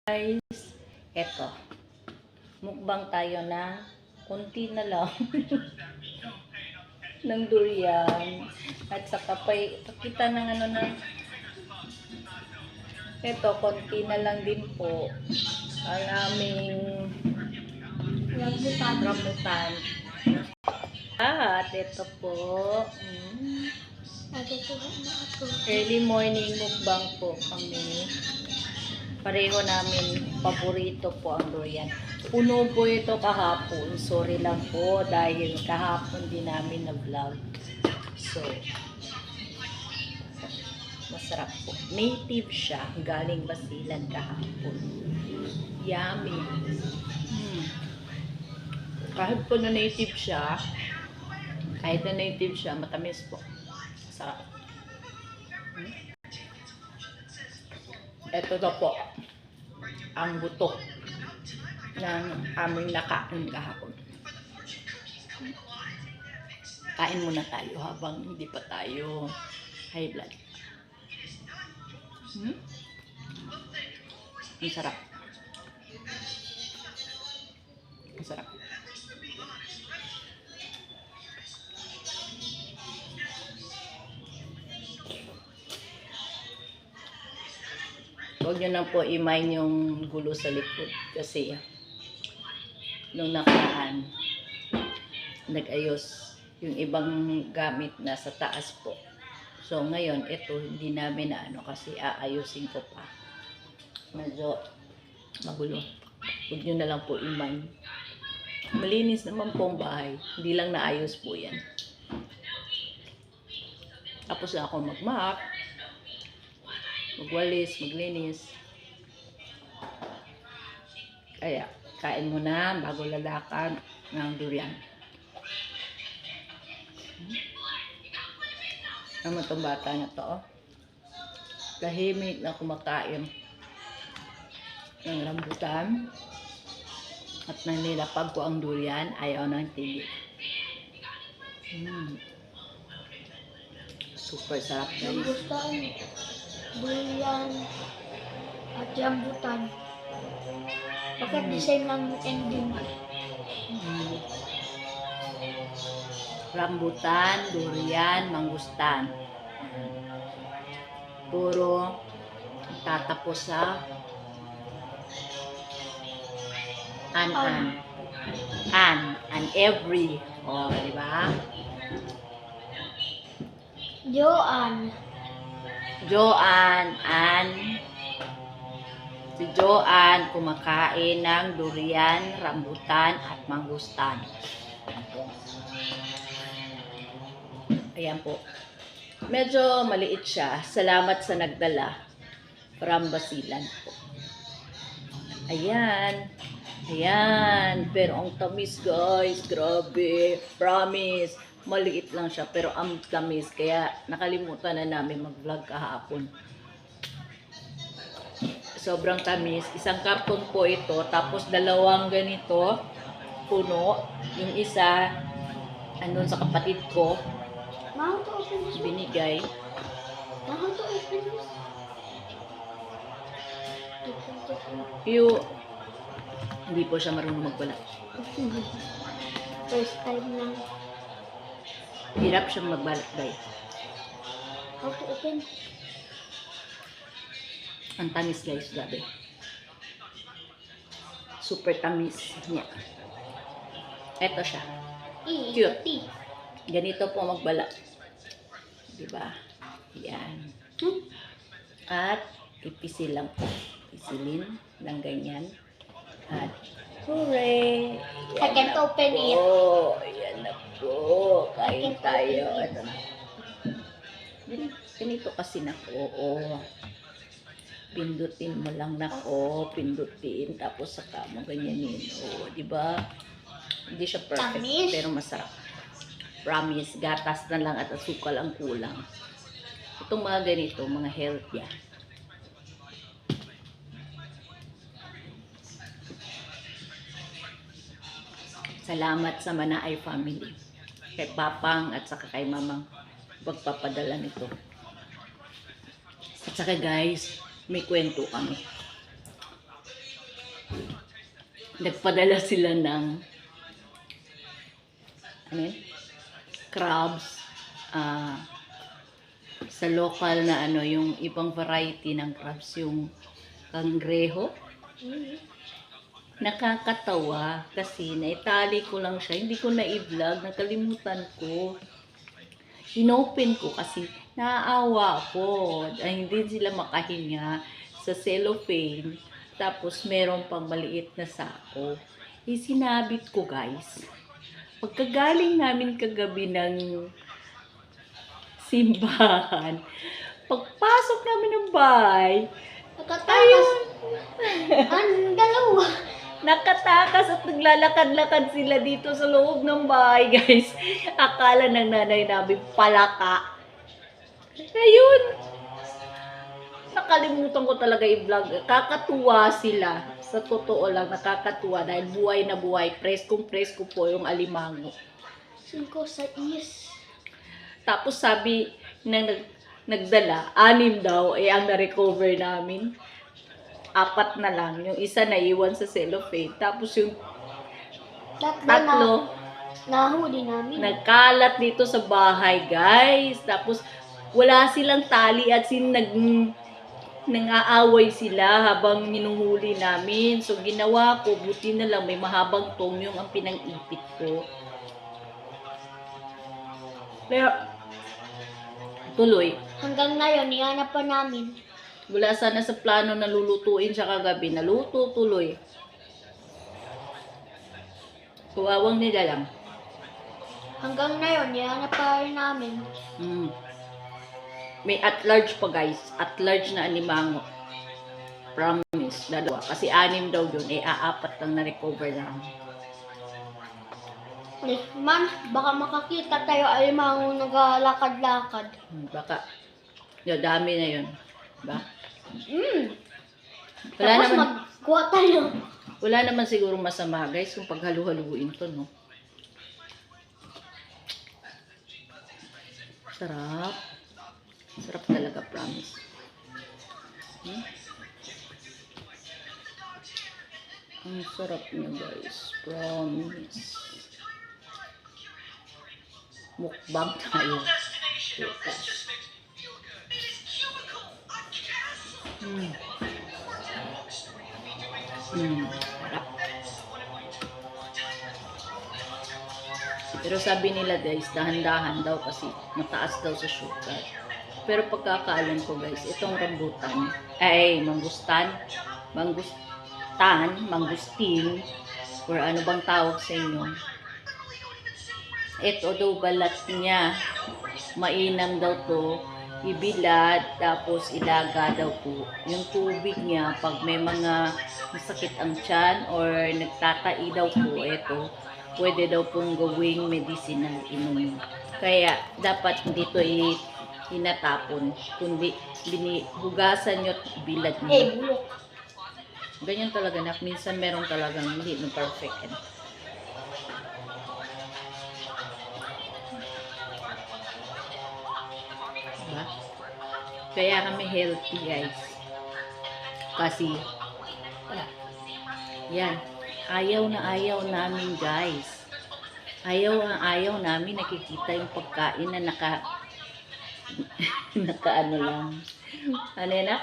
Guys, eto, mukbang tayo na konti na lang ng durian at saka pakita ng ano na eto, konti na lang din po ang aming rambutan at eto po early morning mukbang po kami. Pareho namin paborito po ang durian. Puno po ito kahapon. Sorry lang po dahil kahapon din namin na-vlog. So, masarap po. Native siya. Galing Basilan kahapon. Yummy. Kahit po na native siya, matamis po. Sarap. Ito na po ang buto ng aming nakain kahapon. Kain muna tayo habang hindi pa tayo high blood. Ang sarap. Ang sarap. Huwag nyo na po imain yung gulo sa likod kasi nung nakaraan nag-ayos yung ibang gamit na sa taas po. So ngayon ito hindi namin na ano kasi aayusin ko pa. Medyo magulo. Huwag nyo na lang po imain. Malinis naman po ang bahay. Hindi lang naayos po yan. Tapos na ako mag-mop, magwalis, maglinis. Kaya, kain mo na bago lalakad ng durian. Ano itong bata na to? Tahimik na kumakain ng rambutan. At nanilapag ko ang durian, ayaw ng tigil. Super sarap guys. Rambutan, durian, at rambutan. Bakit design ng ending? Rambutan, durian, mangustan. Puro tatapos sa an every. Oh, di ba? Si Joanne kumakain ng durian, rambutan at mangustan. Ayan po. Medyo maliit siya. Salamat sa nagdala. From Basilan po. Ayan. Ayan. Pero ang tamis guys. Grabe. Promise. Maliit lang siya. Pero ang tamis. Kaya nakalimutan na namin mag-vlog kahapon. Sobrang tamis. Isang karton po ito. Tapos dalawang ganito. Puno. Yung isa andun sa kapatid ko. Binigay. Hindi po siya marunong magbalat. First time lang. Hirap siyang magbalat guys. How to open? Ang tamis guys, grabe. Super tamis niya. Ito siya. Cute. Ganito po magbalat. Diba? Yan. At ipisil lang po. Pisilin lang ganyan. At hooray! I can't open it. Ayan na po. Kain tayo. Ito na. Ganito kasi na po. Pindutin mo lang na ko. Pindutin. Tapos saka mo ganyanin. Diba? Hindi siya perfect. Tamis. Pero masarap. Promise. Gatas na lang at asukal ang kulang. Itong mga ganito, mga health yan. Salamat sa Manaay family. Kay Papang at saka kay Mamang magpapadala nito. At saka guys, may kwento kami. nagpadala sila ng ano yun? Crabs sa local na ano, yung ibang variety ng crabs, yung kangreho. Nakakatawa kasi naitali ko lang siya, hindi ko na i-vlog, nakalimutan ko. Inopen ko kasi naaawa ako ay hindi sila makahinga sa cellophane, tapos meron pang maliit na sako. Sinabit ko guys, pagkagaling namin kagabi ng simbahan, pagpasok namin ng bahay, Nakatakas. Ang dalawa. nakatakas at naglalakad-lakad sila dito sa loob ng bahay, guys. Akala ng nanay namin palaka. Ayun. Nakalimutan ko talaga i-vlog. Kakatuwa sila. Sa totoo lang, nakakatuwa dahil buhay na buhay. Preskong-presko po yung alimango. 5 sa is. Tapos sabi ng nagdala, 6 daw, ang na-recover namin. 4 na lang. Yung isa naiwan sa cellophane. Tapos yung tatlo, Nahuli namin. nagkalat dito sa bahay, guys. Tapos, wala silang tali at nang-aaway sila habang hinuhuli namin. So, ginawa ko, buti na lang may mahabang tong yung ang pinang-ipit ko. Pero, tuloy. Hanggang ngayon, ihanap pa namin. Wala sana sa plano na lulutuin siya kagabi. Naluto tuloy. Kuwawang nila lang. Hanggang ngayon, ihanap pa rin namin. May at large pa guys. At large na alimango. Promise. Dalawa. Kasi 6 daw yun. 4 lang na-recover lang. Man, baka makakita tayo alimango naglalakad-lakad. Baka. Yung dami na yun. Diba? Wala Tapos naman, magkuha tayo. wala naman siguro masama guys kung paghalu-haluin to, no? Sarap. Sarap talaga, promise. Ang sarap niya guys. Promise. Mukbang tayo. Bukas. Sarap. Pero sabi nila guys, dahan-dahan daw kasi mataas daw sa sugar. Pero pagkakaalam ko guys, itong rambutan, mangustin, or ano bang tawag sa inyo. Ito daw balat niya, mainam daw to, ibilad, tapos ilaga daw po. Yung tubig niya, pag may mga masakit ang tiyan or nagtatai daw po, ito, pwede daw pong gawing medicinal inumin. Kaya, dapat dito inatapon, kundi hugasan nyo at bilad nyo. Bulok. Ganyan talaga na, minsan meron talagang hindi no perfect. Diba? Kaya kami healthy guys. Kasi, yan, ayaw na ayaw namin guys. Ayaw namin nakikita yung pagkain na naka lang. Ano yan na?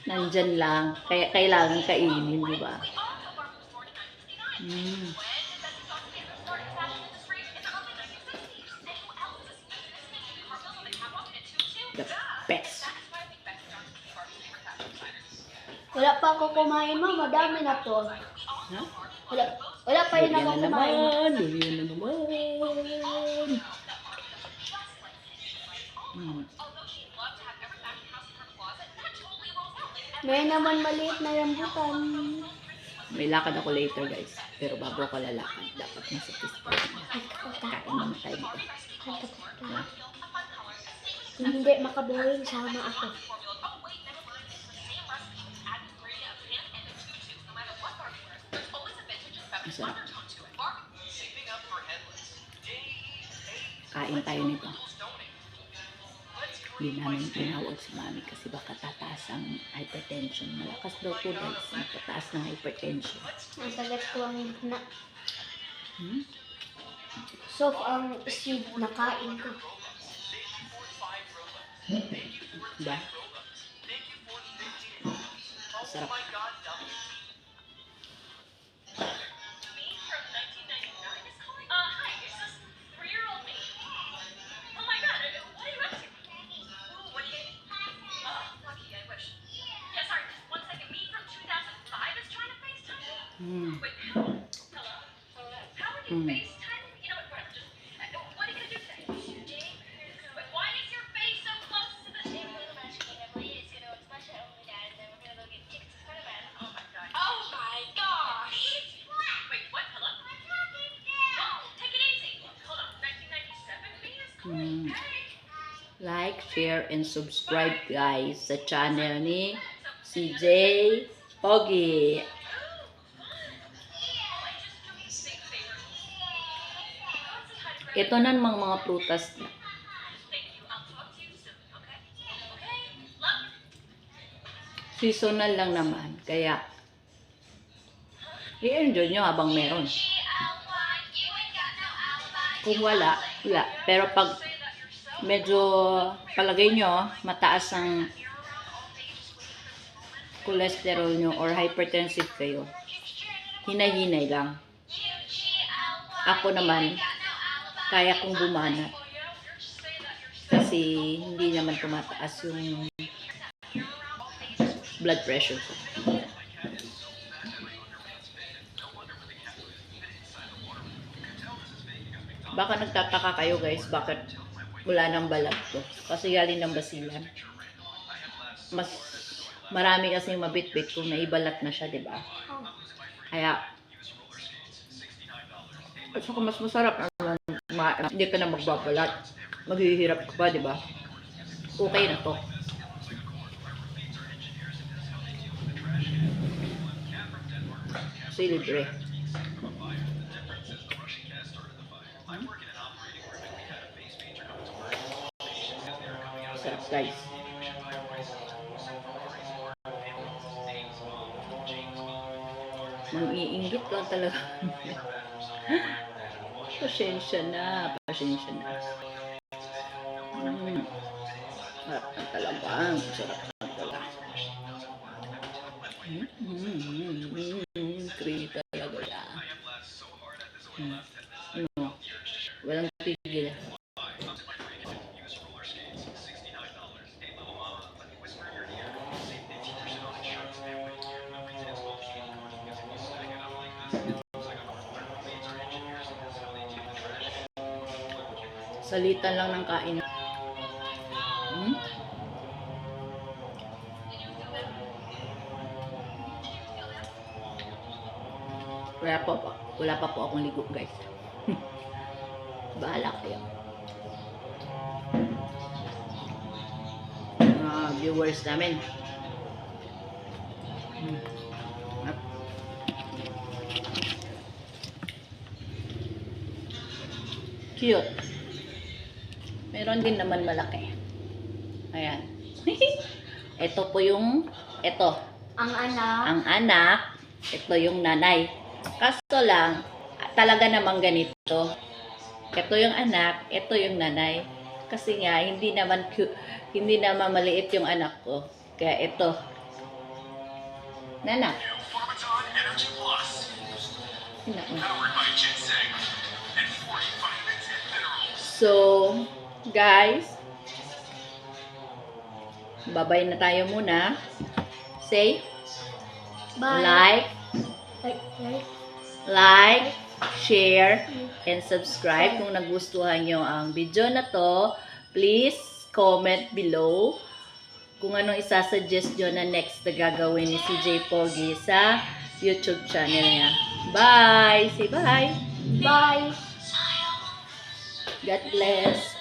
Nandyan lang. Kaya kailangan kainin, di ba? The best. Wala pa ako kumain, ma. Madami na to. Ha? Wala pa rin ako kumain. Durian na naman. May naman maliit na rambutan. May lakad ako later guys. Pero bago ako lalakad, dapat nasa pista. Kain naman tayo dito. Ha? Kung hindi makabuhin, sama ako. Masarap. Kain tayo nito. Hindi namin tinawag si mami kasi baka tataas ang hypertension. Malakas daw po guys, tataas ng hypertension. Ang sagat ko ang na. Hmm? So, ang seed na kain ko. Diba? Sarap. Mm. Mm. Mm. Like, share, and subscribe guys sa channel ni CJ Pogi. Ito na mga prutas na. Seasonal lang naman. Kaya, i-enjoy nyo habang meron. Kung wala, wala. Pero pag medyo palagay nyo, mataas ang cholesterol nyo or hypertensive kayo, hinay-hinay lang. Ako naman, kaya kong bumanat. Kasi hindi naman tumataas yung blood pressure ko. Baka nagtataka kayo guys, bakit wala nang balat ko. Kasi galing ng basilan. Mas marami kasing mabitbit kung naibalat na siya, di ba? Kaya, at saka mas masarap naman, hindi ka na magbabalat. Maghihirap ka pa, di ba? Okay na to. Kasi libre. Sarap guys. Mang-iinggit lang talaga. Pasensya na. Pasensya na. Sarap na talaga. Sarap na talaga. Creamy talaga yan. Ano? Walang tigil. Salitan lang ng kain. Wala pa po akong ligo guys. Bahala kayo. Mga viewers namin. Cute. Meron din naman malaki. Ayan. Ito po yung, ito. Ang anak. Ang anak, ito yung nanay. Kaso lang, talaga namang ganito. Ito yung anak, ito yung nanay. Kasi nga, hindi naman maliit yung anak ko. Kaya ito. Nanak. So, guys, bye-bye na tayo muna. Say, Bye. like, share, and subscribe. Kung nagustuhan nyo ang video na to, please comment below kung anong isasuggest nyo na next na gagawin ni CJ Pogi sa YouTube channel niya. Bye! Say bye! Bye. God bless!